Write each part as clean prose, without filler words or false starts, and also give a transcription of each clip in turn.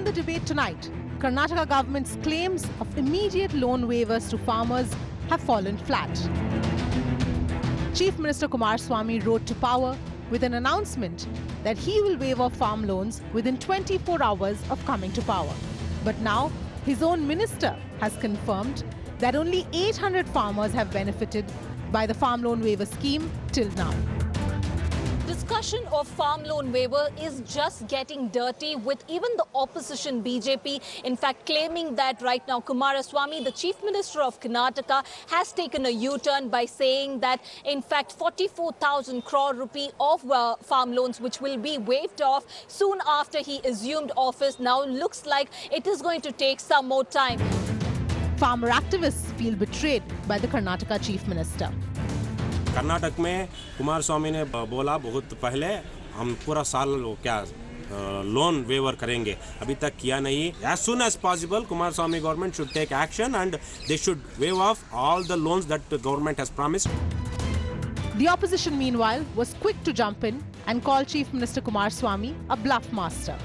the debate tonight, Karnataka government's claims of immediate loan waivers to farmers have fallen flat. Chief Minister Kumaraswamy rode to power with an announcement that he will waive off farm loans within 24 hours of coming to power. But now, his own minister has confirmed that only 800 farmers have benefited by the farm loan waiver scheme till now. Discussion of farm loan waiver is just getting dirty, with even the opposition BJP in fact claiming that right now Kumaraswamy, the Chief Minister of Karnataka, has taken a U-turn by saying that in fact 44,000 crore rupee of farm loans which will be waived off soon after he assumed office now looks like it is going to take some more time. Farmer activists feel betrayed by the Karnataka Chief Minister. Karnataka में कुमारस्वामी ने बोला बहुत पहले हम पूरा साल क्या loan waiver करेंगे, अभी तक किया नहीं. As soon as possible, Kumaraswamy government should take action and they should waive off all the loans that the government has promised. The opposition, meanwhile, was quick to jump in and call Chief Minister Kumaraswamy a bluff master.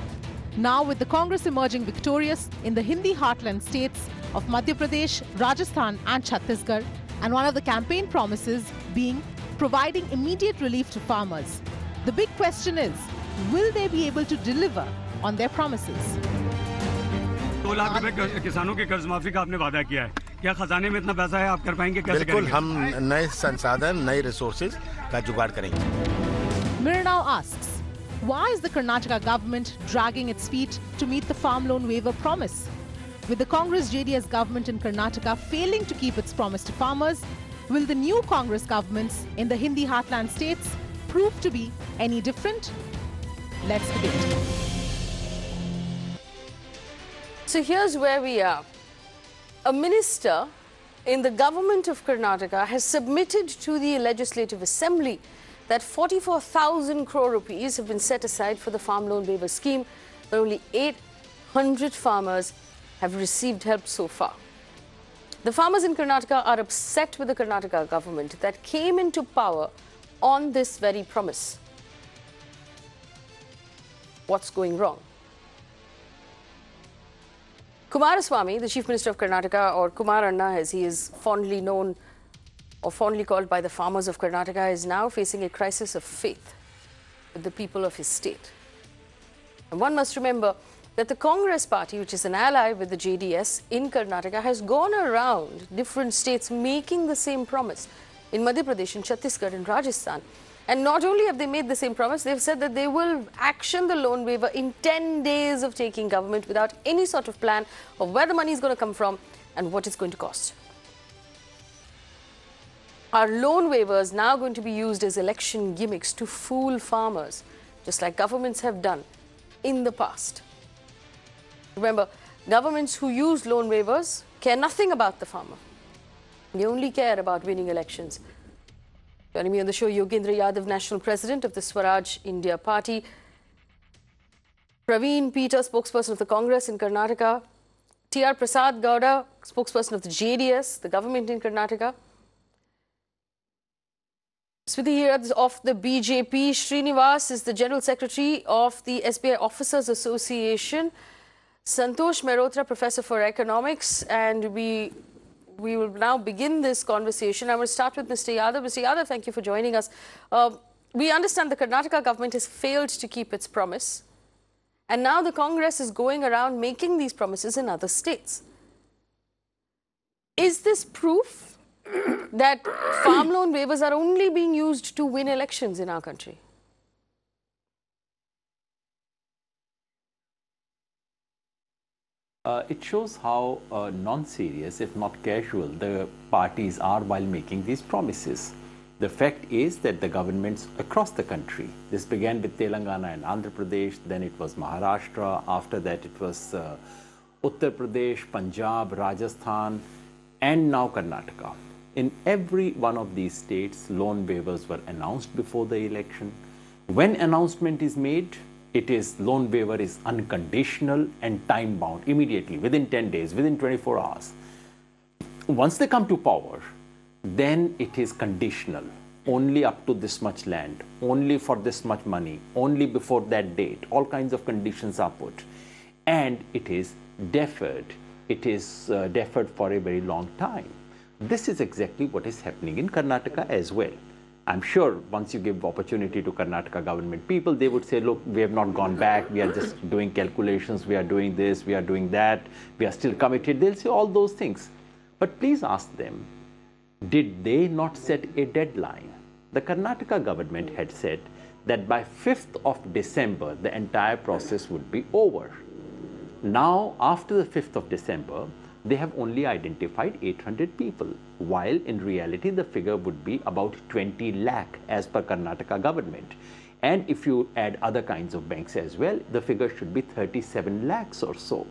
Now, with the Congress emerging victorious in the Hindi heartland states of Madhya Pradesh, Rajasthan and Chhattisgarh, and one of the campaign promises being providing immediate relief to farmers, the big question is, will they be able to deliver on their promises? 2 lakh रुपए किसानों के कर्ज माफी का आपने वादा किया है, क्या खजाने में इतना पैसा है, आप कर पाएंगे? कैसे बिल्कुल, हम नए संसाधन, नए रिसोर्सेज का जुगाड़ करेंगे. Mirnau asks, why is the Karnataka government dragging its feet to meet the farm loan waiver promise? With the Congress-JDS government in Karnataka failing to keep its promise to farmers, will the new Congress governments in the Hindi heartland states prove to be any different? Let's debate. So here's where we are. A minister in the government of Karnataka has submitted to the Legislative Assembly that 44,000 crore rupees have been set aside for the farm loan waiver scheme, but only 800 farmers have received help so far. The farmers in Karnataka are upset with the Karnataka government that came into power on this very promise. What's going wrong? Kumaraswamy, the Chief Minister of Karnataka, or Kumar Anna as he is fondly known or fondly called by the farmers of Karnataka, is now facing a crisis of faith with the people of his state. And one must remember that the Congress party, which is an ally with the JDS in Karnataka, has gone around different states making the same promise in Madhya Pradesh, in Chhattisgarh, and Rajasthan. And not only have they made the same promise, they've said that they will action the loan waiver in 10 days of taking government without any sort of plan of where the money is going to come from and what it's going to cost. Are loan waivers now going to be used as election gimmicks to fool farmers, just like governments have done in the past? Remember, governments who use loan waivers care nothing about the farmer. They only care about winning elections. Joining me on the show, Yogendra Yadav, National President of the Swaraj India Party. Praveen Peter, spokesperson of the Congress in Karnataka. T.R. Prasad Gowda, spokesperson of the JDS, the government in Karnataka. Smriti here of the BJP. Srinivas is the General Secretary of the SBI Officers Association. Santosh Mehrotra, Professor for Economics, and we will now begin this conversation. I will start with Mr. Yadav. Mr. Yadav, thank you for joining us. We understand the Karnataka government has failed to keep its promise, and now the Congress is going around making these promises in other states. Is this proof that farm loan waivers are only being used to win elections in our country? It shows how non-serious, if not casual, the parties are while making these promises. The fact is that the governments across the country, this began with Telangana and Andhra Pradesh, then it was Maharashtra, after that it was Uttar Pradesh, Punjab, Rajasthan, and now Karnataka. In every one of these states, loan waivers were announced before the election. When announcement is made, it is loan waiver is unconditional and time bound immediately, within 10 days, within 24 hours. Once they come to power, then it is conditional, only up to this much land, only for this much money, only before that date. All kinds of conditions are put. and it is deferred. It is deferred for a very long time. This is exactly what is happening in Karnataka as well. I'm sure once you give opportunity to Karnataka government people, they would say, look, we have not gone back, we are just doing calculations, we are doing this, we are doing that, we are still committed. They'll say all those things. But please ask them, did they not set a deadline? The Karnataka government had said that by 5th of December, the entire process would be over. Now, after the 5th of December, they have only identified 800 people, while in reality the figure would be about 20 lakh as per Karnataka government. And if you add other kinds of banks as well, the figure should be 37 lakhs or so.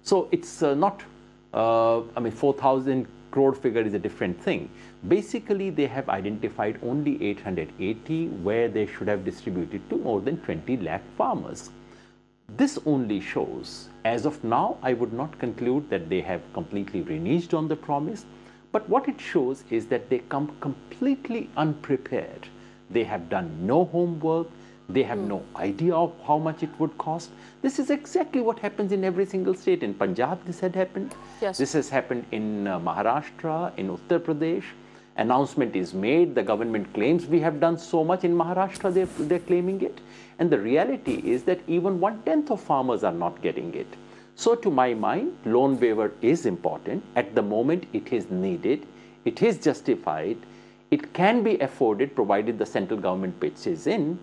So it's not, 4,000 crore figure is a different thing. Basically, they have identified only 880 where they should have distributed to more than 20 lakh farmers. This only shows, as of now, I would not conclude that they have completely reneged on the promise, but what it shows is that they come completely unprepared. They have done no homework, they have no idea of how much it would cost. This is exactly what happens in every single state. In Punjab, this had happened. Yes. This has happened in Maharashtra, in Uttar Pradesh. Announcement is made, the government claims we have done so much. In Maharashtra, they're claiming it. And the reality is that even 1/10 of farmers are not getting it. So to my mind, loan waiver is important. At the moment, it is needed. It is justified. It can be afforded provided the central government pitches in.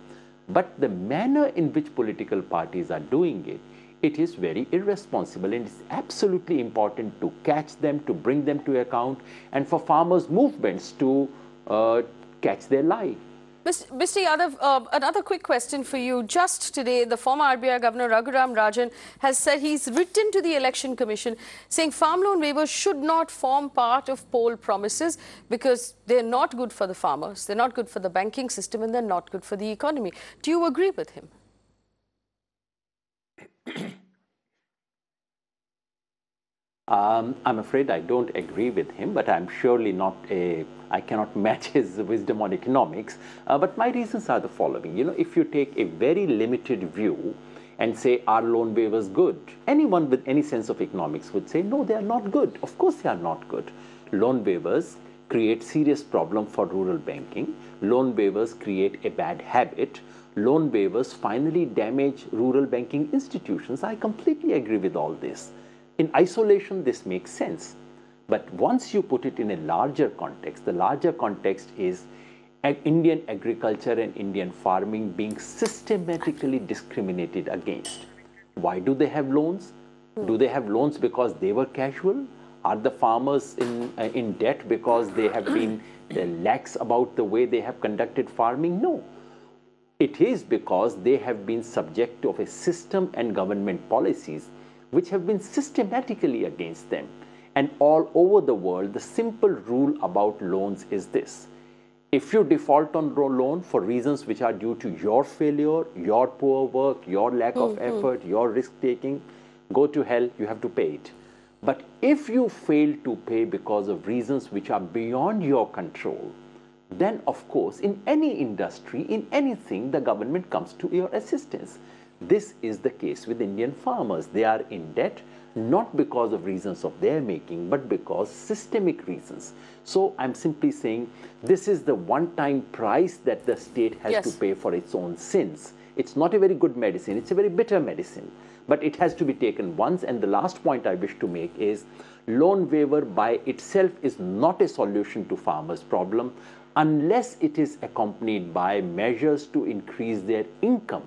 But the manner in which political parties are doing it, it is very irresponsible, and it's absolutely important to catch them, to bring them to account, and for farmers' movements to catch their lie. Mr. Yadav, another quick question for you. Just today, the former RBI Governor Raghuram Rajan has said he's written to the Election Commission saying farm loan waivers should not form part of poll promises because they're not good for the farmers, they're not good for the banking system, and they're not good for the economy. Do you agree with him? I'm afraid I don't agree with him, but I'm surely not I cannot match his wisdom on economics. But my reasons are the following. You know, if you take a very limited view and say, are loan waivers good? Anyone with any sense of economics would say, no, they are not good. Of course they are not good. Loan waivers create serious problem for rural banking. Loan waivers create a bad habit. Loan waivers finally damage rural banking institutions. I completely agree with all this. In isolation, this makes sense. But once you put it in a larger context, the larger context is Indian agriculture and Indian farming being systematically discriminated against. Why do they have loans? Do they have loans because they were casual? Are the farmers in debt because they have been lax about the way they have conducted farming? No. It is because they have been subject to a system and government policies which have been systematically against them. And all over the world, the simple rule about loans is this. If you default on loan for reasons which are due to your failure, your poor work, your lack of effort, your risk-taking, go to hell, you have to pay it. But if you fail to pay because of reasons which are beyond your control, then of course, in any industry, in anything, the government comes to your assistance. This is the case with Indian farmers. They are in debt, not because of reasons of their making, but because systemic reasons. So I'm simply saying this is the one-time price that the state has to pay for its own sins. It's not a very good medicine. It's a very bitter medicine, but it has to be taken once. And the last point I wish to make is loan waiver by itself is not a solution to farmers' problem unless it is accompanied by measures to increase their income.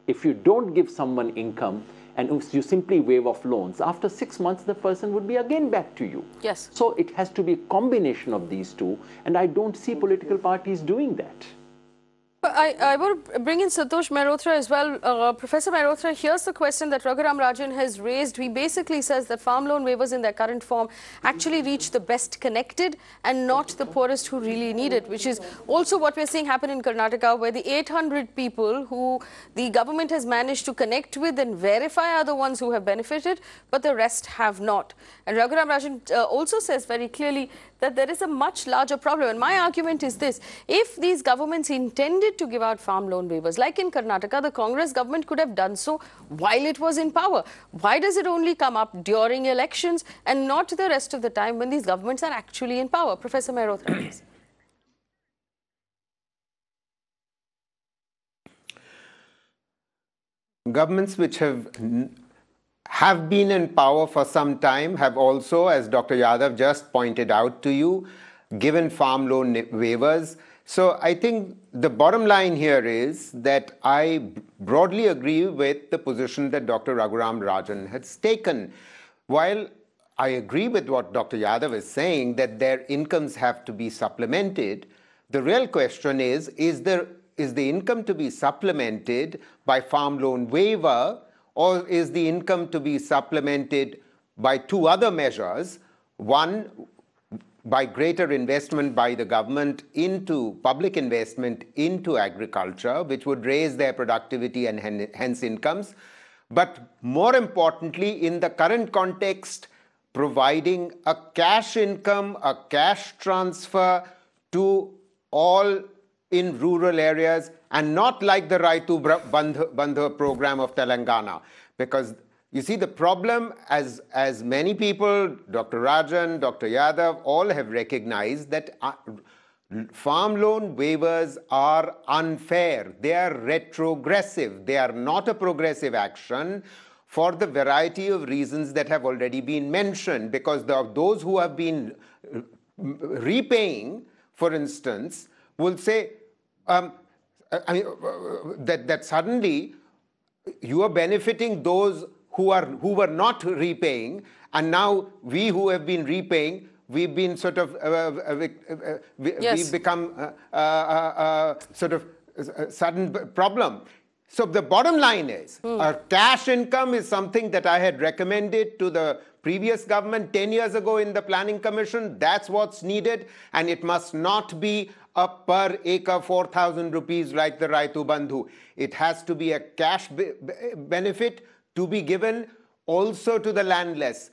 If you don't give someone income and you simply waive off loans, after 6 months, the person would be again back to you. Yes. So it has to be a combination of these two, and I don't see political parties doing that. But I will bring in Santosh Mehrotra as well. Professor Mehrotra, here's the question that Raghuram Rajan has raised. He basically says that farm loan waivers in their current form actually reach the best connected and not the poorest who really need it, which is also what we're seeing happen in Karnataka, where the 800 people who the government has managed to connect with and verify are the ones who have benefited, but the rest have not. And Raghuram Rajan also says very clearly that there is a much larger problem. And my argument is this: if these governments intended needed to give out farm loan waivers. Like in Karnataka, the Congress government could have done so while it was in power. Why does it only come up during elections and not the rest of the time when these governments are actually in power? Professor Mehrotra, please. Governments which have been in power for some time have also, as Dr. Yadav just pointed out to you, given farm loan waivers. So I think the bottom line here is that I broadly agree with the position that Dr. Raghuram Rajan has taken. While I agree with what Dr. Yadav is saying, that their incomes have to be supplemented, the real question is the income to be supplemented by farm loan waiver, or is the income to be supplemented by two other measures? One, by greater investment by the government into public investment into agriculture, which would raise their productivity and hence incomes. But more importantly, in the current context, providing a cash income, a cash transfer to all in rural areas, and not like the Raitu Bandhu program of Telangana. Because you see, the problem, as many people, Dr. Rajan, Dr. Yadav, all have recognized that farm loan waivers are unfair. They are retrogressive. They are not a progressive action for the variety of reasons that have already been mentioned. Because those who have been repaying, for instance, will say that suddenly you are benefiting those who were not repaying, and now we who have been repaying, we've been sort of we've become sort of a sudden problem. So the bottom line is, a cash income is something that I had recommended to the previous government 10 years ago in the Planning Commission. That's what's needed, and it must not be a per acre 4,000 rupees like the Raitu Bandhu. It has to be a cash benefit to be given also to the landless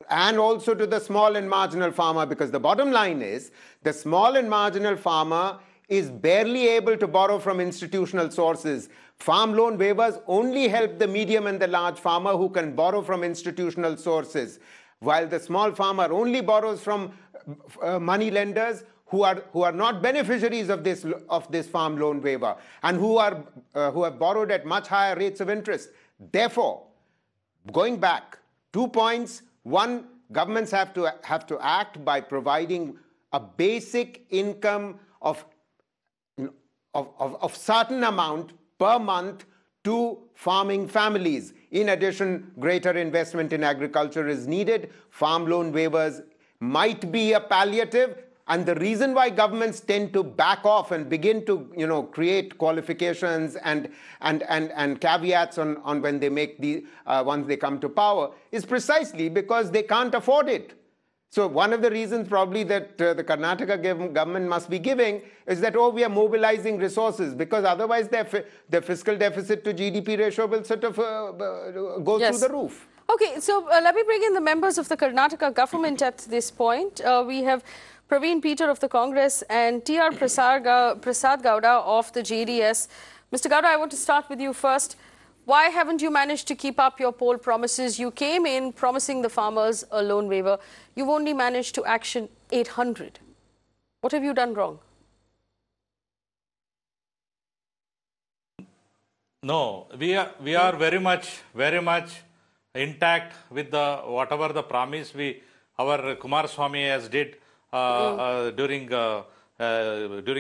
and also to the small and marginal farmer, because the bottom line is the small and marginal farmer is barely able to borrow from institutional sources. Farm loan waivers only help the medium and the large farmer who can borrow from institutional sources, while the small farmer only borrows from money lenders who are not beneficiaries of this farm loan waiver, and who have borrowed at much higher rates of interest. Therefore, going back, 2 points. One, governments have to act by providing a basic income of certain amount per month to farming families. In addition, greater investment in agriculture is needed. Farm loan waivers might be a palliative. And the reason why governments tend to back off and begin to, create qualifications and caveats on when they make once they come to power is precisely because they can't afford it. So one of the reasons probably that the Karnataka government must be giving is that, we are mobilizing resources, because otherwise their fiscal deficit to GDP ratio will sort of go through the roof. Okay, so let me bring in the members of the Karnataka government at this point. We have Praveen Peter of the Congress and T.R. Prasad Gowda of the JDS. Mr. Gowda, I want to start with you first. Why haven't you managed to keep up your poll promises? You came in promising the farmers a loan waiver. You've only managed to action 800. What have you done wrong? No, we are very much intact with whatever the promise our Kumaraswamy has did during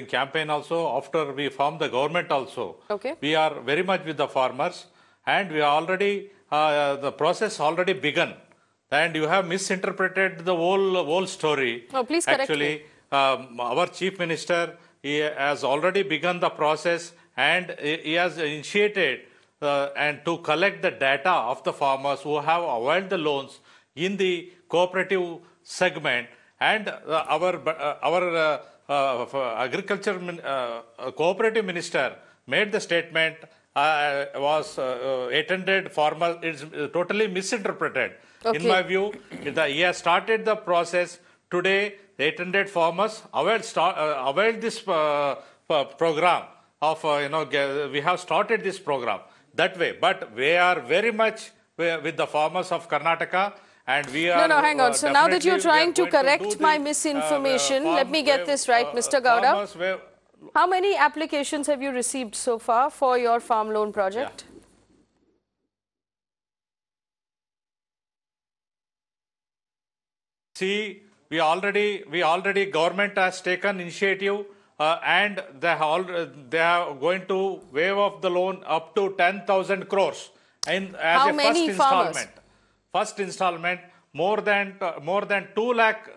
campaign also, after we formed the government also. Okay. We are very much with the farmers, and we already the process already begun. And you have misinterpreted the whole story. Oh, please correct me. Actually, our Chief Minister, he has already begun the process, and he has initiated and to collect the data of the farmers who have availed the loans in the cooperative segment. And our agriculture cooperative minister made the statement was 800 farmers. It's totally misinterpreted. Okay. In my view, he has started the process. Today, 800 farmers availed this program. of, we have started this program that way. But we are very much with the farmers of Karnataka. And we are, no, hang on. So now that you're trying to correct my misinformation, let me get this right, Mr. Gowda. How many applications have you received so far for your farm loan project? Yeah. See, we already government has taken initiative and they are going to waive off the loan up to 10,000 crores as How a many first farmers? installment. First installment, more than 2 lakh.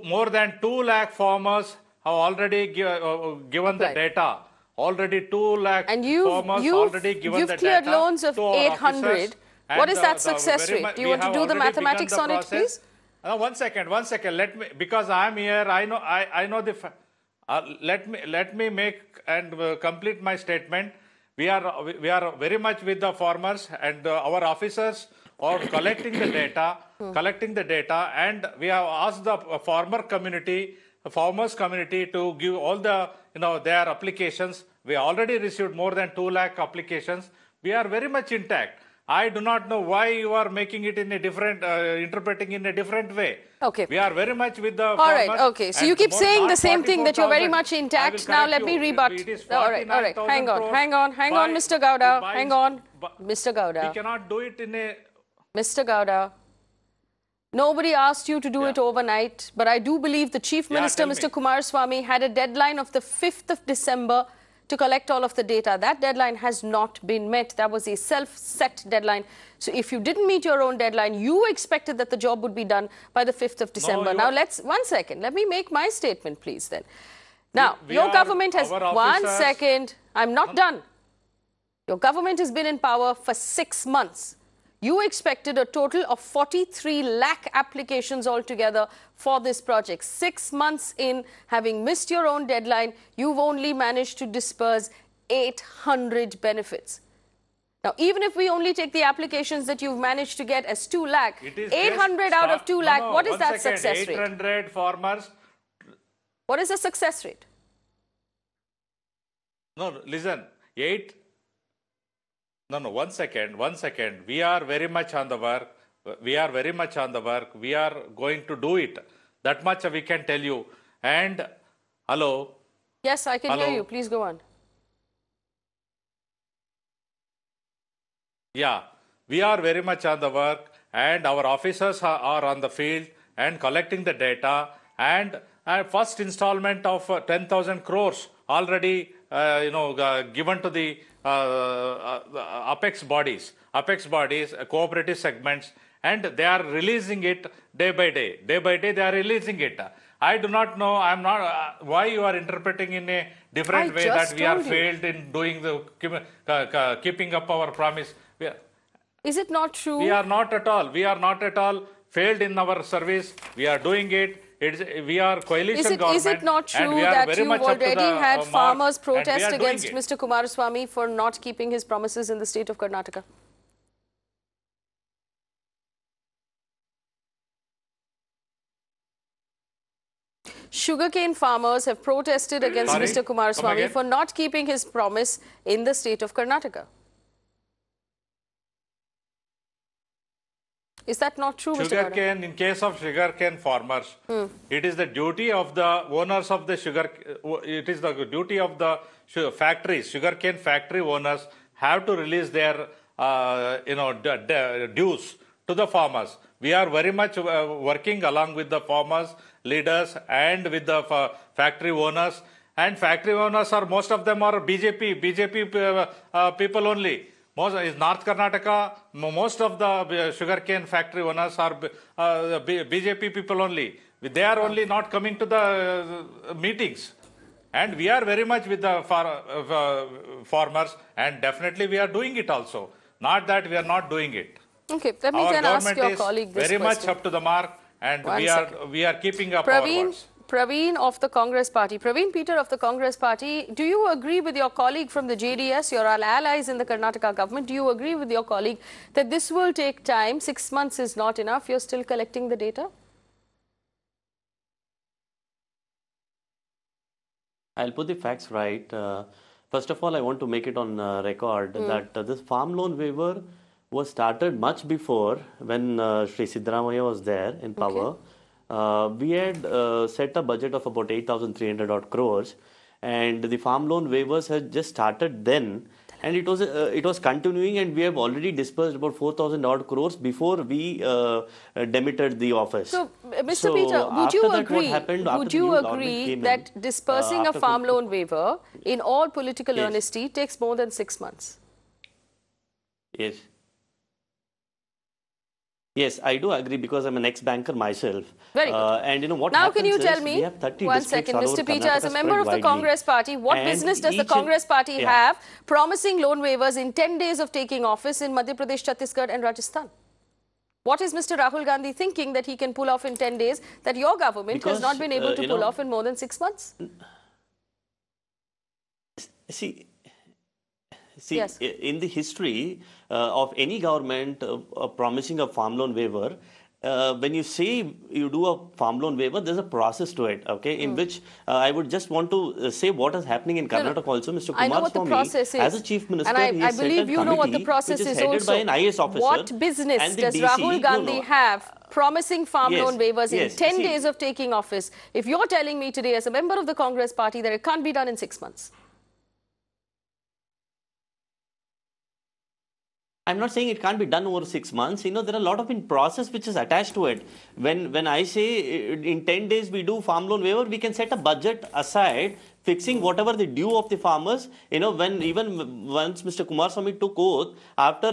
More than 2 lakh farmers have already given the data. Already 2 lakh farmers already given the data. You've cleared loans of 800. What is that success rate? Do you want to do the mathematics on it, please? One second. Let me, because I am here. I know the. Let me make and complete my statement. We are very much with the farmers, and our officers are collecting the data, and we have asked the farmers community to give all the their applications. We already received more than 2 lakh applications. We are very much intact. I do not know why you are making it in a different, interpreting in a different way. Okay. We are very much with the All farmers. right, okay. So you keep saying the same thing, that you're very much intact. Now let me rebut. All right. Hang on, Mr. Gowda. Hang on. Mr. Gowda. We cannot do it in a... Mr. Gowda. Nobody asked you to do it overnight, but I do believe the Chief Minister, Mr. Kumaraswamy, had a deadline of the 5th of December to collect all of the data. That deadline has not been met. That was a self-set deadline. So if you didn't meet your own deadline, you expected that the job would be done by the 5th of December. Now, one second. Let me make my statement, please, then. Now, your government has... One second. I'm not done. Your government has been in power for 6 months. You expected a total of 43 lakh applications altogether for this project. 6 months in, having missed your own deadline, you've only managed to disperse 800 benefits. Now, even if we only take the applications that you've managed to get as 2 lakh, 800 out of 2 lakh, what is that success rate? 800 farmers. What is the success rate? No, listen. One second. We are very much on the work. We are going to do it. That much we can tell you. And, hello? Yes, I can hear you. Please go on. Yeah, we are very much on the work, and our officers are on the field and collecting the data. And first installment of 10,000 crores already, given to the apex bodies, cooperative segments, and they are releasing it day by day. Day by day, they are releasing it. I do not know. I'm not. Why you are interpreting in a different way that we are failed in doing the keeping up our promise. Is it not true? We are not at all. We are not at all failed in our service. We are doing it. We are coalition government. Is it not true that you already had farmers protest against Mr. Kumaraswamy for not keeping his promises in the state of Karnataka? Sugarcane farmers have protested against Mr. Kumaraswamy for not keeping his promise in the state of Karnataka. Is that not true, Mr. Sugarcane, in case of sugarcane farmers, it is the duty of the owners of the sugar, it is the duty of the factories, sugarcane factory owners have to release their, dues to the farmers. We are very much working along with the farmers, leaders, and with the factory owners. And factory owners are, most of them are BJP people only. Is North Karnataka, most of the sugarcane factory owners are BJP people only. They are only not coming to the meetings. And we are very much with the farmers, and definitely we are doing it also. Not that we are not doing it. Okay, let me then ask your colleague this very question. Much up to the mark, and we are keeping up our words. Praveen of the Congress Party. Praveen Peter of the Congress Party, do you agree with your colleague from the JDS, your allies in the Karnataka government, do you agree with your colleague that this will take time, 6 months is not enough, you're still collecting the data? I'll put the facts right. First of all, I want to make it on record that this farm loan waiver was started much before when Sri Siddaramaiah was there in power. We had set a budget of about 8,300 odd crores, and the farm loan waivers had just started then. And it was continuing, and we have already disbursed about 4,000 odd crores before we demitted the office. So, Mr. Peter, would you agree that dispersing a farm loan waiver, in all political honesty, takes more than 6 months? Yes. Yes, I do agree because I'm an ex-banker myself. Very good. And you know what now, can you tell me, one second, Mr. Peter, as a member of the Congress party, what business does the Congress party have promising loan waivers in 10 days of taking office in Madhya Pradesh, Chhattisgarh and Rajasthan? What is Mr. Rahul Gandhi thinking that he can pull off in 10 days that your government has not been able to pull off in more than 6 months? See, yes. In the history of any government promising a farm loan waiver, when you say you do a farm loan waiver, there's a process to it, okay, in which I would just want to say what is happening in Karnataka also. Mr. Kumaraswamy, as a chief minister, and I believe you know what the process is also. By an IS officer, what business does Rahul Gandhi have promising farm loan waivers in 10 days of taking office? If you're telling me today as a member of the Congress party that it can't be done in 6 months. I'm not saying it can't be done over 6 months. You know, there are a lot of in process which is attached to it. When I say in 10 days we do farm loan waiver, we can set a budget aside, fixing whatever the due of the farmers. You know, once Mr. Kumaraswamy took oath, after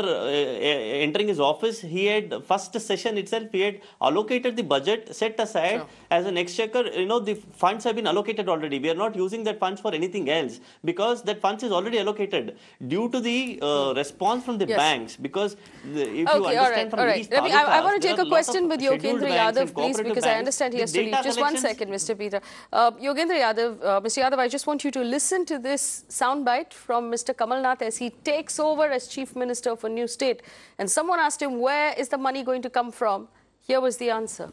entering his office, he had first session itself, he had allocated the budget, set aside as an exchequer. You know, the funds have been allocated already. We are not using that funds for anything else because that funds is already allocated due to the response from the banks. Because if you understand from these talukas, I want to take a question with Yogendra Yadav, please, because I understand he has to leave. Just 1 second, Mr. Peter. Yogendra Yadav, Mr. Yadav, I just want you to listen to this soundbite from Mr. Kamal Nath as he takes over as Chief Minister of a new state. And someone asked him, where is the money going to come from? Here was the answer.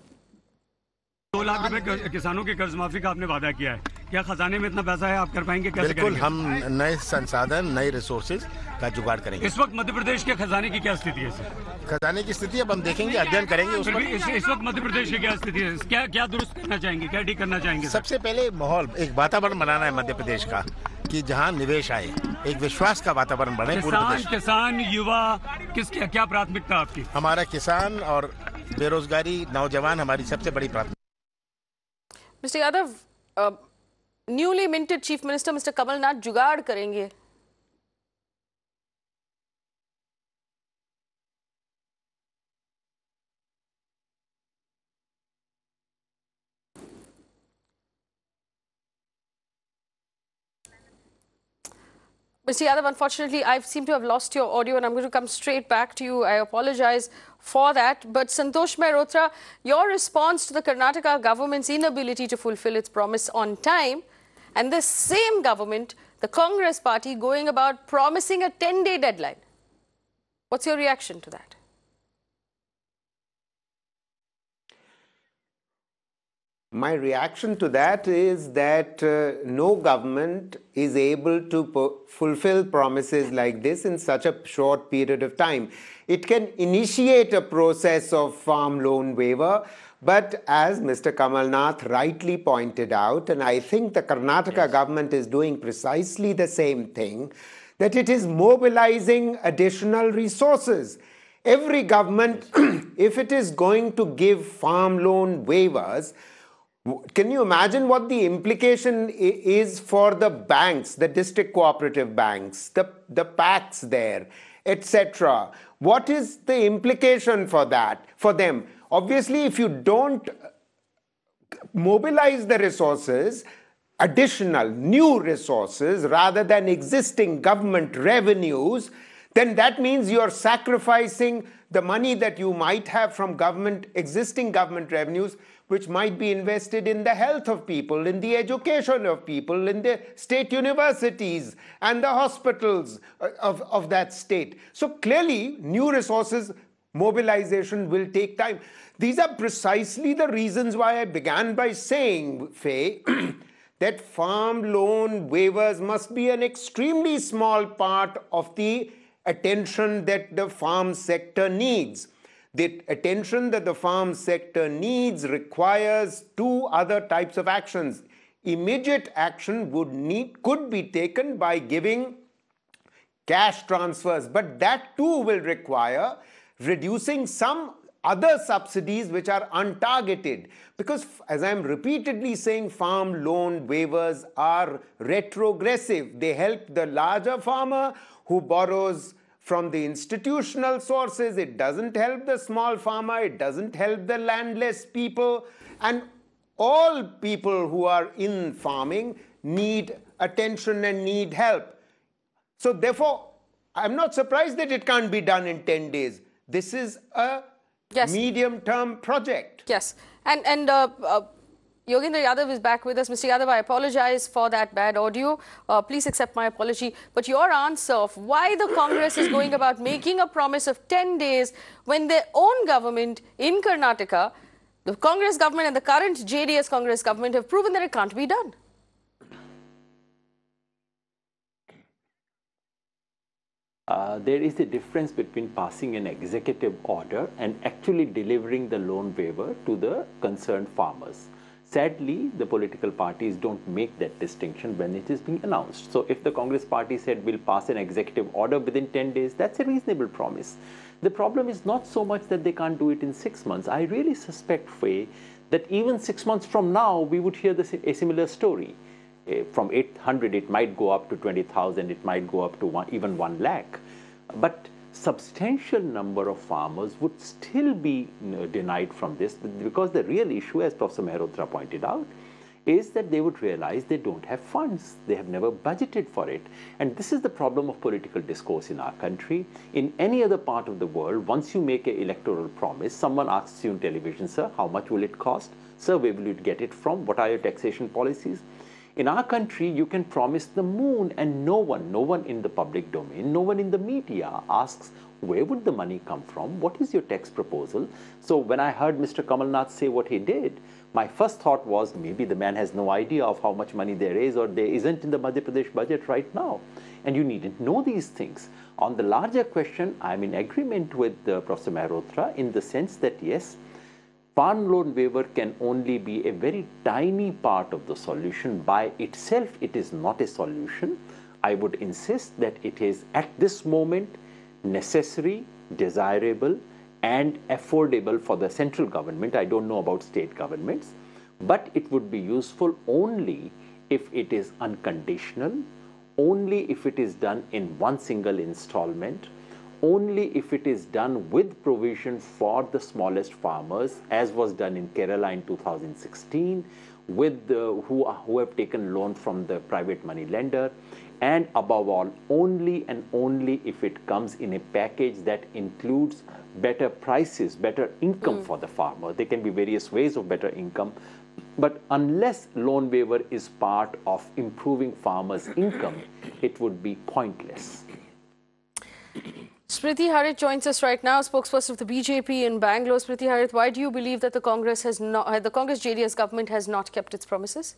2 lakh रुपए किसानों के कर्ज माफी का आपने वादा किया है। क्या खजाने में इतना पैसा है, आप कर पाएंगे? कैसे बिल्कुल, हम नए संसाधन, नए रिसोर्सेज का जुगाड़ करेंगे। इस वक्त मध्य प्रदेश के खजाने की क्या स्थिति है सर? खजाने की स्थिति अब हम देखेंगे, अध्ययन करेंगे उस पर। इस वक्त मध्य प्रदेश की क्या स्थिति है? क्या दुरुस्त करना चाहेंगे, क्या ठीक करना चाहेंगे? सबसे पहले माहौल, एक वातावरण बनाना है मध्य प्रदेश का कि जहां निवेश आए, एक विश्वास का वातावरण बने पूरे प्रदेश। किसान, युवा, किसकी क्या प्राथमिकता आपकी? हमारा किसान और बेरोजगारी, नौजवान हमारी सबसे बड़ी प्राथमिकता। Mr. Yadav, newly minted Chief Minister Mr. Kamal Nath जुगाड़ करेंगे। Mr. Yadav, unfortunately, I seem to have lost your audio and I'm going to come straight back to you. I apologize for that. But Santosh Mehrotra, your response to the Karnataka government's inability to fulfill its promise on time, and this same government, the Congress party, going about promising a 10-day deadline. What's your reaction to that? My reaction to that is that no government is able to fulfill promises like this in such a short period of time. It can initiate a process of farm loan waiver, but as Mr. Kamal Nath rightly pointed out, and I think the Karnataka government is doing precisely the same thing, that it is mobilizing additional resources. Every government, if it is going to give farm loan waivers, can you imagine what the implication is for the banks, the district cooperative banks, the PACs there, etc.? What is the implication for that, for them? Obviously, if you don't mobilize the resources, additional, new resources, rather than existing government revenues, then that means you're sacrificing the money that you might have from existing government revenues, which might be invested in the health of people, in the education of people, in the state universities and the hospitals of that state. So clearly, new resources mobilization will take time. These are precisely the reasons why I began by saying, Faye, that farm loan waivers must be an extremely small part of the attention that the farm sector needs. The attention that the farm sector needs requires two other types of actions. Immediate action could be taken by giving cash transfers, but that too will require reducing some other subsidies which are untargeted, because as I'm repeatedly saying, farm loan waivers are retrogressive. They help the larger farmer who borrows from the institutional sources. It doesn't help the small farmer, it doesn't help the landless people, and all people who are in farming need attention and need help. So therefore, I'm not surprised that it can't be done in 10 days. This is a medium-term project. Yes. And Yogendra Yadav is back with us. Mr. Yadav, I apologize for that bad audio. Please accept my apology. But your answer of why the Congress is going about making a promise of 10 days when their own government in Karnataka, the Congress government and the current JDS Congress government have proven that it can't be done. There is a difference between passing an executive order and actually delivering the loan waiver to the concerned farmers. Sadly, the political parties don't make that distinction when it is being announced. So if the Congress party said we'll pass an executive order within 10 days, that's a reasonable promise. The problem is not so much that they can't do it in 6 months. I really suspect, Faye, that even 6 months from now, we would hear a similar story. From 800, it might go up to 20,000, it might go up to even 1 lakh. But substantial number of farmers would still be denied from this, because the real issue, as Professor Mehrotra pointed out, is that they would realize they don't have funds. They have never budgeted for it. And this is the problem of political discourse in our country. In any other part of the world, once you make an electoral promise, someone asks you on television, sir, how much will it cost? Sir, where will you get it from? What are your taxation policies? In our country, you can promise the moon, and no one in the public domain, no one in the media asks, where would the money come from? What is your tax proposal? So when I heard Mr. Kamal Nath say what he did, my first thought was maybe the man has no idea of how much money there is or there isn't in the Madhya Pradesh budget right now. And you needn't know these things. On the larger question, I'm in agreement with Professor Mehrotra in the sense that yes, farm loan waiver can only be a very tiny part of the solution. By itself, it is not a solution. I would insist that it is at this moment necessary, desirable, and affordable for the central government. I don't know about state governments, but it would be useful only if it is unconditional, only if it is done in one single installment, only if it is done with provision for the smallest farmers, as was done in Kerala in 2016, with who have taken loan from the private money lender, and above all, only and only if it comes in a package that includes better prices, better income for the farmer. There can be various ways of better income, but unless loan waiver is part of improving farmers' income, it would be pointless. Smriti Harit joins us right now, spokesperson of the BJP in Bangalore. Smriti Harit, why do you believe that the Congress JDS government has not kept its promises?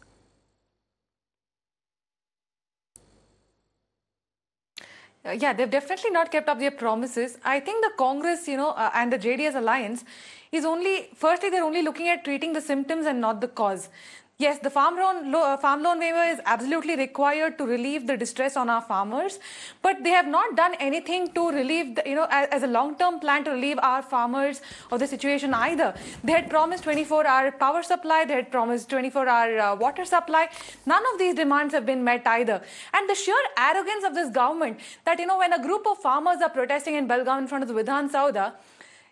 Yeah, they've definitely not kept up their promises. I think the Congress, and the JDS alliance is firstly, they're only looking at treating the symptoms and not the cause. Yes, the farm loan waiver is absolutely required to relieve the distress on our farmers, but they have not done anything to relieve, as a long-term plan to relieve our farmers of the situation either. They had promised 24-hour power supply, they had promised 24-hour water supply. None of these demands have been met either. And the sheer arrogance of this government that, when a group of farmers are protesting in Belgaum in front of the Vidhan Sauda,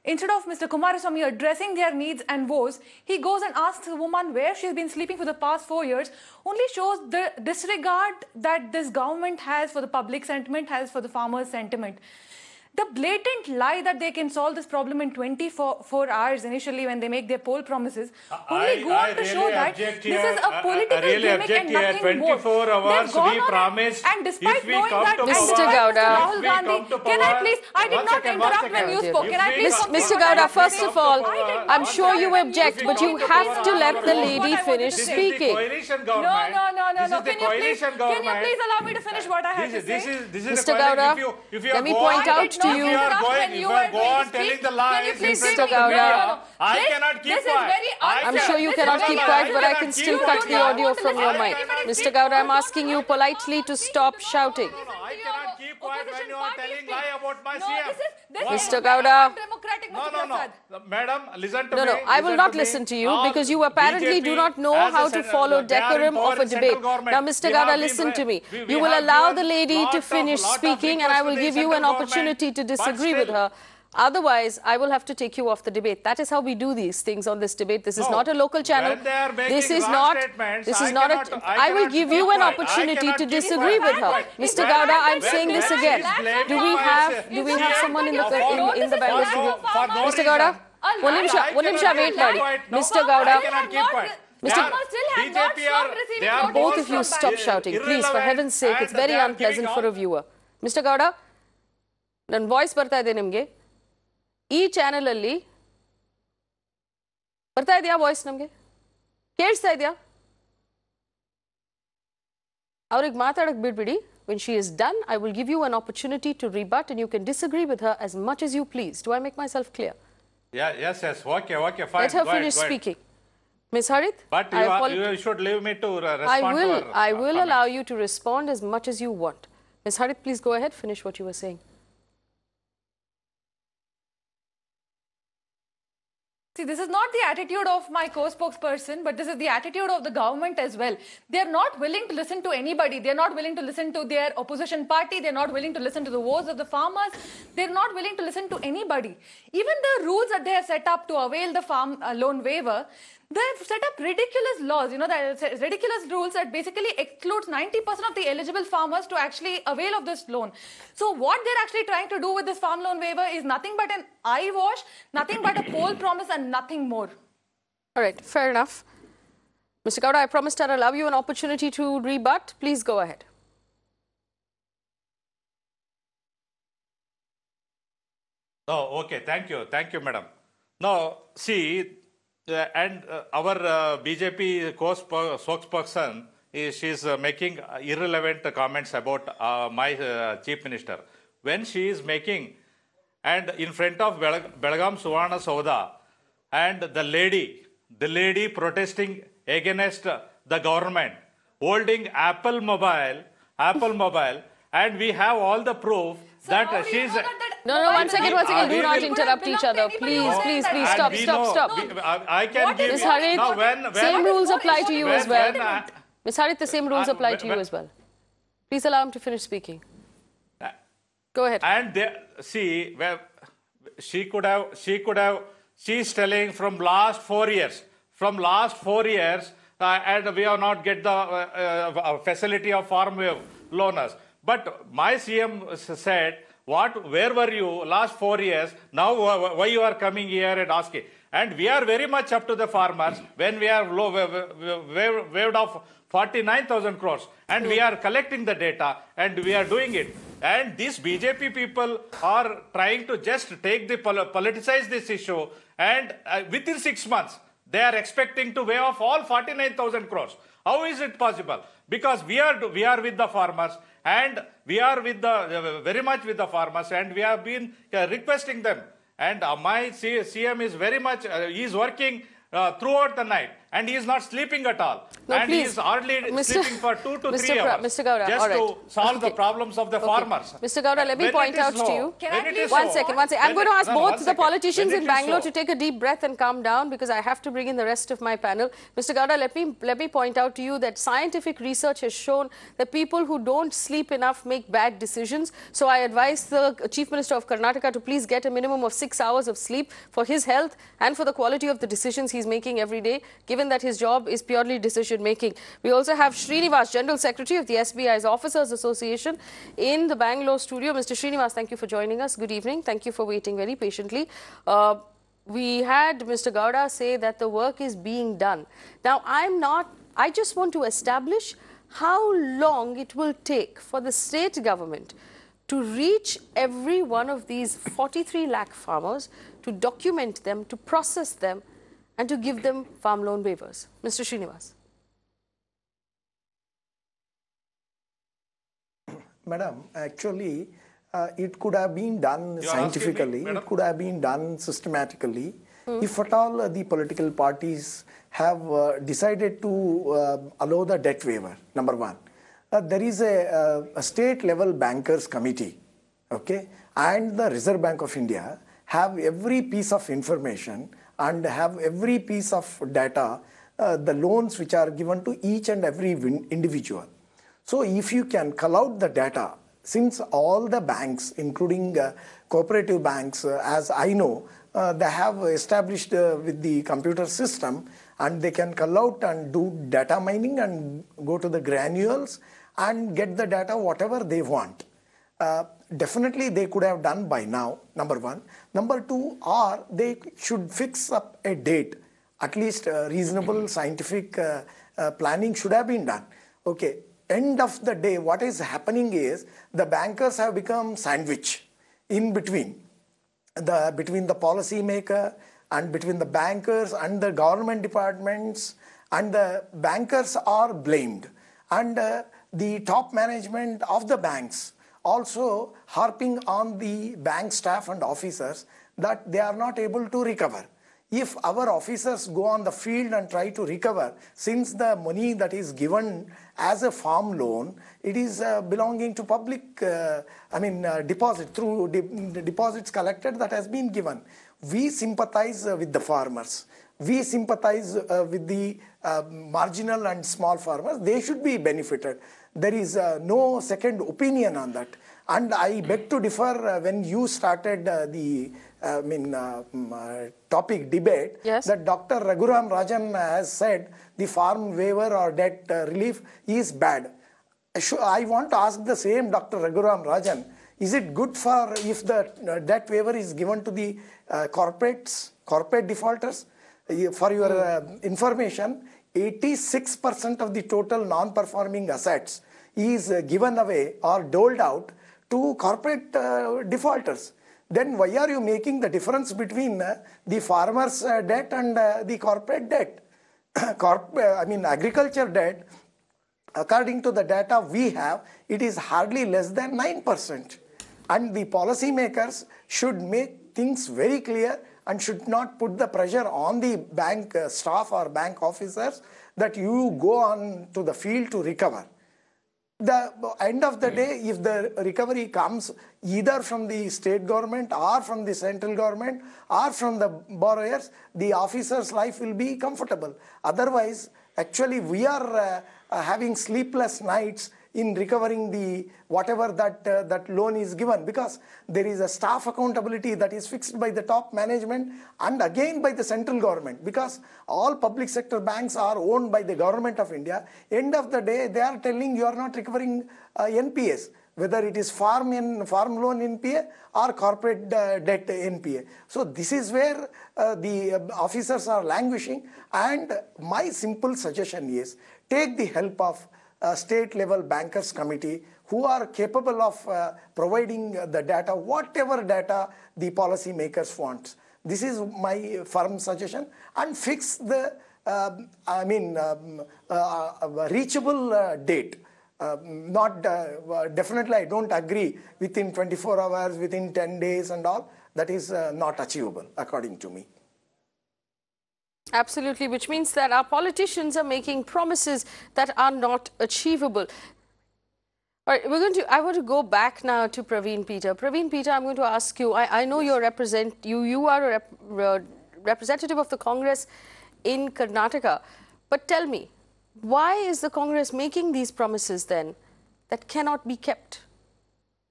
instead of Mr. Kumaraswamy addressing their needs and woes, he goes and asks the woman where she's been sleeping for the past 4 years, only shows the disregard that this government has for the public sentiment, has for the farmers' sentiment. The blatant lie that they can solve this problem in 24 hours initially when they make their poll promises only go on to show that this is a political gimmick and nothing more. 24 hours we promised. And despite knowing that, Mr. Gowda, Rahul Gandhi, can I please? I did not interrupt when you spoke. Can I please? Mr. Gowda, first of all, I'm sure you object, but you have to let the lady finish speaking. No. Can you please allow me to finish what I have to say? Mr. Gowda, let me point out to you. If you are go on telling the lies, Mr. Gowda, I cannot keep quiet. I'm sure you cannot keep quiet, but I can still cut the audio from your mic. Mr. Gowda, I'm asking you politely to stop shouting. I cannot keep quiet when you are telling lie about my CM. Mr. Gowda. No. Madam, listen to me. No, I will not listen to you because you apparently do not know how to follow decorum of a debate. Now, Mr. Gowda, listen to me. You will allow the lady to finish speaking and I will give you an opportunity to disagree with her. Otherwise, I will have to take you off the debate. That is how we do these things on this debate. This is not a local channel. This is not I will give you an opportunity to disagree with her. Mr. Gowda, I'm saying this again. Do we have someone in the Bangalore studio? Mr. Gowda, one nimsha wait ಮಾಡಿ. Mr. Gowda, both of you stop shouting. Please, for heaven's sake, it's very unpleasant for a viewer. Mr. Gowda, ನನ್ನ voice ಬರ್ತಾ ಇದೆ ನಿಮಗೆ ಈ channel ಅಲ್ಲಿ ಬರ್ತಾ ಇದೆಯಾ voice ನಮಗೆ ಕೇಳಿಸ್ತಾ ಇದೆಯಾ ಅವರಿಗೆ ಮಾತಾಡಕ್ಕೆ ಬಿಡ್ಬಿಡಿ when she is done I will give you an opportunity to rebut and you can disagree with her as much as you please. Do I make myself clear? Yes, okay, fine. Let her finish speaking. Ms. Harith, but you should leave me to respond. I will allow you to respond as much as you want. Ms. Harith, please go ahead, finish what you were saying. See, this is not the attitude of my co-spokesperson, but this is the attitude of the government as well. They are not willing to listen to anybody. They are not willing to listen to their opposition party. They are not willing to listen to the woes of the farmers. They are not willing to listen to anybody. Even the rules that they have set up to avail the farm loan waiver, they have set up ridiculous laws, ridiculous rules that basically excludes 90% of the eligible farmers to actually avail of this loan. So what they're actually trying to do with this farm loan waiver is nothing but an eye wash, nothing but a poll promise and nothing more. All right, fair enough. Mr. Gowda, I promised I'd allow you an opportunity to rebut. Please go ahead. Oh, okay, thank you, madam. Now, see, and our BJP spokesperson, she's making irrelevant comments about my chief minister. When she is making, and in front of Belgaum Suvarna Sauda, and the lady protesting against the government, holding Apple mobile, and we have all the proof that she's... No, one second. Do not interrupt each other. Please, stop. I can give Ms. Harith, same rules apply to you as well. Ms. Harith, the same rules apply to you as well. Please allow him to finish speaking. Go ahead. And she's telling from last 4 years, and we have not get the facility of farm loaners. But my CM said, where were you last 4 years? Now why you are coming here and asking? And we are very much up to the farmers when we are waived off 49,000 crores. And we are collecting the data and we are doing it. And these BJP people are trying to just politicize this issue. And within 6 months, they are expecting to waive off all 49,000 crores. How is it possible? Because we are with the farmers. And we are very much with the farmers, and we have been requesting them. And my CM is very much, he is working throughout the night, and he is not sleeping at all. No, and please. He is hardly sleeping for 2 to 3 hours. Mr. Gowda, just to solve the problems of the farmers. Mr. Gowda, let me point out to you. One second. I'm going to ask both the politicians in Bangalore to take a deep breath and calm down because I have to bring in the rest of my panel. Mr. Gowda, let me point out to you that scientific research has shown that people who don't sleep enough make bad decisions. So I advise the Chief Minister of Karnataka to please get a minimum of 6 hours of sleep for his health and for the quality of the decisions he's making every day, given given that his job is purely decision-making. We also have Srinivas, General Secretary of the SBI's Officers Association in the Bangalore studio. Mr. Srinivas, thank you for joining us. Good evening. Thank you for waiting very patiently. We had Mr. Gowda say that the work is being done. Now, I just want to establish how long it will take for the state government to reach every one of these 43 lakh farmers, to document them, to process them, and to give them farm loan waivers. Mr. Srinivas. Madam, actually, it could have been done scientifically, it could have been done systematically, if at all the political parties have decided to allow the debt waiver, number one. There is a state level bankers committee, okay, and the Reserve Bank of India have every piece of information and have every piece of data, the loans which are given to each and every individual. So if you can cull out the data, since all the banks, including cooperative banks, as I know, they have established with the computer system, and they can cull out and do data mining and go to the granules and get the data whatever they want. Definitely they could have done by now, number one. Number two, or they should fix up a date. At least reasonable scientific planning should have been done. Okay, end of the day, what is happening is the bankers have become sandwich in between. Between the policy maker and between the bankers and the government departments, and the bankers are blamed. And the top management of the banks also harping on the bank staff and officers that they are not able to recover. If our officers go on the field and try to recover, since the money that is given as a farm loan, it is belonging to public, deposit, through deposits collected that has been given. We sympathize with the farmers. We sympathize with the marginal and small farmers. They should be benefited. There is no second opinion on that. And I beg to differ when you started the topic debate, yes, that Dr. Raghuram Rajan has said the farm waiver or debt relief is bad. I want to ask the same Dr. Raghuram Rajan, is it good for if the debt waiver is given to the corporate defaulters? For your information, 86% of the total non-performing assets is given away or doled out to corporate defaulters. Then why are you making the difference between the farmer's debt and the corporate debt? Agriculture debt, according to the data we have, it is hardly less than 9%. And the policymakers should make things very clear and should not put the pressure on the bank staff or bank officers that you go on to the field to recover. The end of the day, if the recovery comes either from the state government or from the central government or from the borrowers, the officer's life will be comfortable. Otherwise, actually we are having sleepless nights in recovering the whatever that loan is given, because there is a staff accountability that is fixed by the top management and again by the central government, because all public sector banks are owned by the government of India. End of the day, they are telling you are not recovering NPAs, whether it is farm loan NPA or corporate debt NPA. So this is where the officers are languishing, and my simple suggestion is take the help of state level bankers committee who are capable of providing the data, whatever data the policy makers want. This is my firm suggestion, and fix the reachable date. Definitely I don't agree within 24 hours, within 10 days and all. That is not achievable according to me. Absolutely, which means that our politicians are making promises that are not achievable. All right, I want to go back now to Praveen Peter. Praveen Peter, I'm going to ask you, I know you are a representative of the Congress in Karnataka, but tell me, why is the Congress making these promises then that cannot be kept?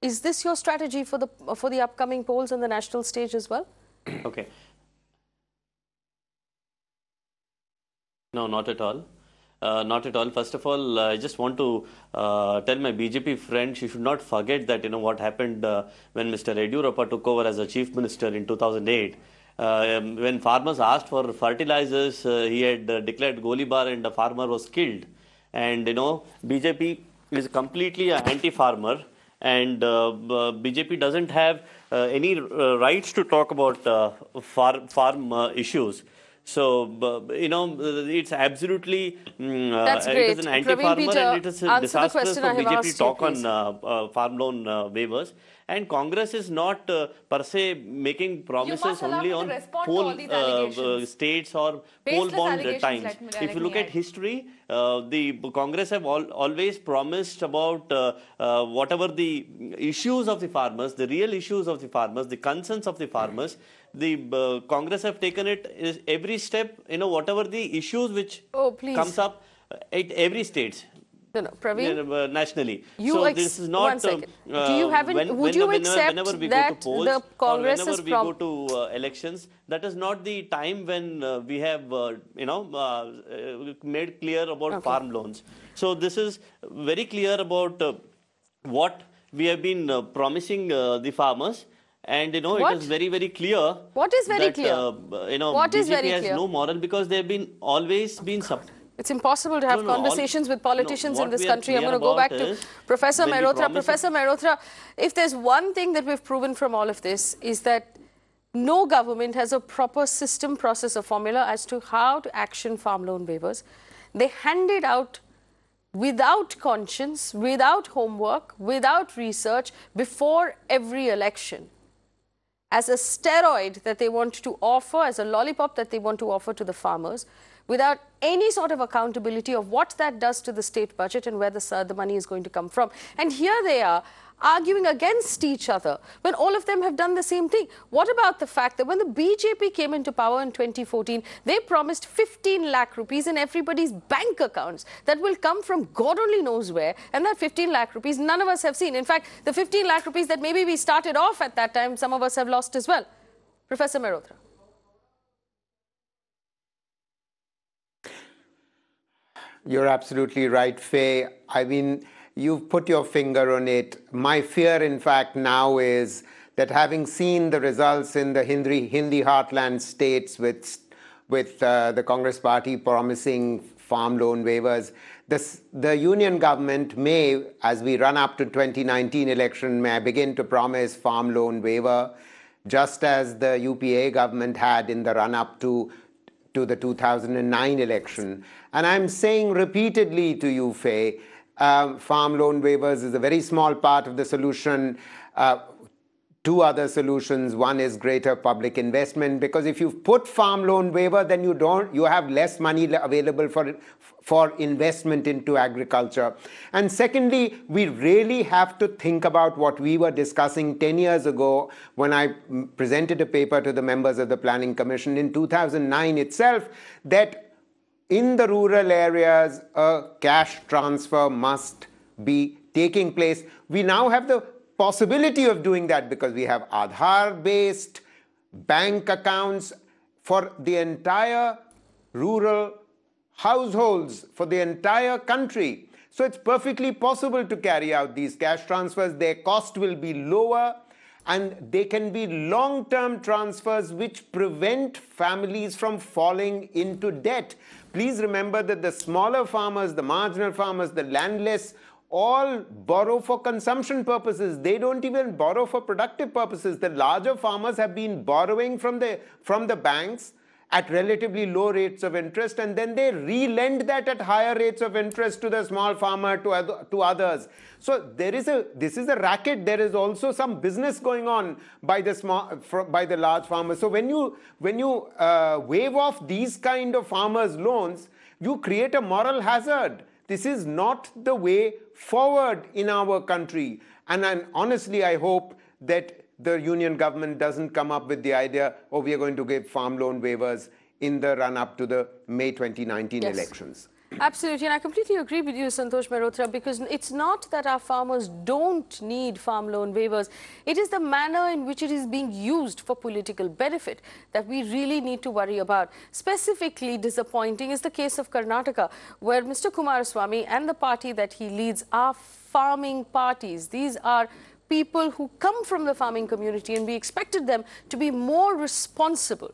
Is this your strategy for the upcoming polls on the national stage as well? Okay. No, not at all. Not at all. First of all, I just want to tell my BJP friends, you should not forget that, what happened when Mr. Yediyurappa took over as a chief minister in 2008. When farmers asked for fertilizers, he had declared Golibar and the farmer was killed. And, BJP is completely an anti-farmer, and BJP doesn't have any rights to talk about farm issues. So, it's absolutely, That's great. it is an anti-farmer and it is disastrous for BJP to talk on farm loan waivers. And Congress is not per se making promises only on poll states or poll bond times. If you look at history, the Congress have always promised about whatever the issues of the farmers, the real issues of the farmers, the concerns of the farmers. The Congress have taken it every step, whatever the issues which comes up at every state. No, Praveen, nationally. So this is not. 1 second. Do you have would you accept whenever we that go to polls, the Congress whenever is we go to elections, that is not the time when we have, made clear about farm loans. So this is very clear about what we have been promising the farmers. And it is very, very clear. What is very that, clear? What BJP is very has clear? No moral because they have always been. It's impossible to have conversations with politicians in this country. I'm going to go back to Professor Mehrotra. Professor Mehrotra, if there's one thing that we've proven from all of this is that no government has a proper system, process or formula as to how to action farm loan waivers. They hand it out without conscience, without homework, without research before every election, as a steroid that they want to offer, as a lollipop that they want to offer to the farmers, without any sort of accountability of what that does to the state budget and where the money is going to come from. And here they are arguing against each other when all of them have done the same thing. What about the fact that when the BJP came into power in 2014, they promised 15 lakh rupees in everybody's bank accounts that will come from God only knows where, and that 15 lakh rupees none of us have seen. In fact, the 15 lakh rupees that maybe we started off at that time, some of us have lost as well. Professor Mehrotra. You're absolutely right, Faye. I mean, you've put your finger on it. My fear, in fact, now is that having seen the results in the Hindi heartland states with the Congress party promising farm loan waivers, the union government may, as we run up to 2019 election, may begin to promise farm loan waiver, just as the UPA government had in the run-up to the 2009 election. And I'm saying repeatedly to you, Faye, farm loan waivers is a very small part of the solution. Two other solutions. One is greater public investment, because if you put farm loan waiver, then you have less money available for investment into agriculture. And secondly, we really have to think about what we were discussing 10 years ago when I presented a paper to the members of the Planning Commission in 2009 itself, that in the rural areas, a cash transfer must be taking place. We now have the possibility of doing that because we have Aadhaar-based bank accounts for the entire rural households, for the entire country. So it's perfectly possible to carry out these cash transfers. Their cost will be lower, and they can be long-term transfers which prevent families from falling into debt. Please remember that the smaller farmers, the marginal farmers, the landless, all borrow for consumption purposes. They don't even borrow for productive purposes. The larger farmers have been borrowing from the banks at relatively low rates of interest, and then they re-lend that at higher rates of interest to the small farmer, to others. So this is a racket. There is also some business going on by the large farmers. So when you waive off these kind of farmers' loans, you create a moral hazard. This is not the way forward in our country. And honestly, I hope that the union government doesn't come up with the idea, we are going to give farm loan waivers in the run-up to the May 2019 elections. Absolutely, and I completely agree with you, Santosh Mehrotra, because it's not that our farmers don't need farm loan waivers. It is the manner in which it is being used for political benefit that we really need to worry about. Specifically disappointing is the case of Karnataka, where Mr. Kumaraswamy and the party that he leads are farming parties. These are people who come from the farming community, and we expected them to be more responsible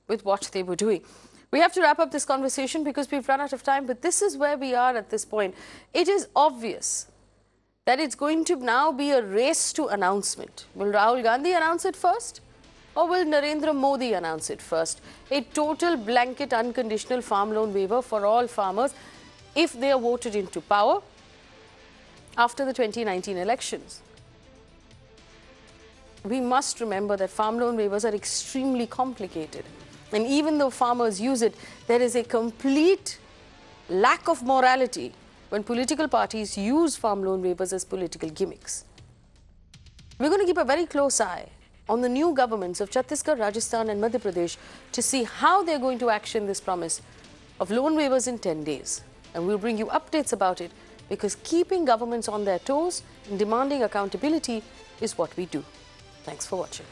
with what they were doing. We have to wrap up this conversation because we've run out of time, but this is where we are at this point. It is obvious that it's going to now be a race to announcement. Will Rahul Gandhi announce it first, or will Narendra Modi announce it first? A total blanket unconditional farm loan waiver for all farmers if they are voted into power after the 2019 elections. We must remember that farm loan waivers are extremely complicated. And even though farmers use it, there is a complete lack of morality when political parties use farm loan waivers as political gimmicks. We're going to keep a very close eye on the new governments of Chhattisgarh, Rajasthan and Madhya Pradesh to see how they're going to action this promise of loan waivers in 10 days. And we'll bring you updates about it, because keeping governments on their toes and demanding accountability is what we do. Thanks for watching.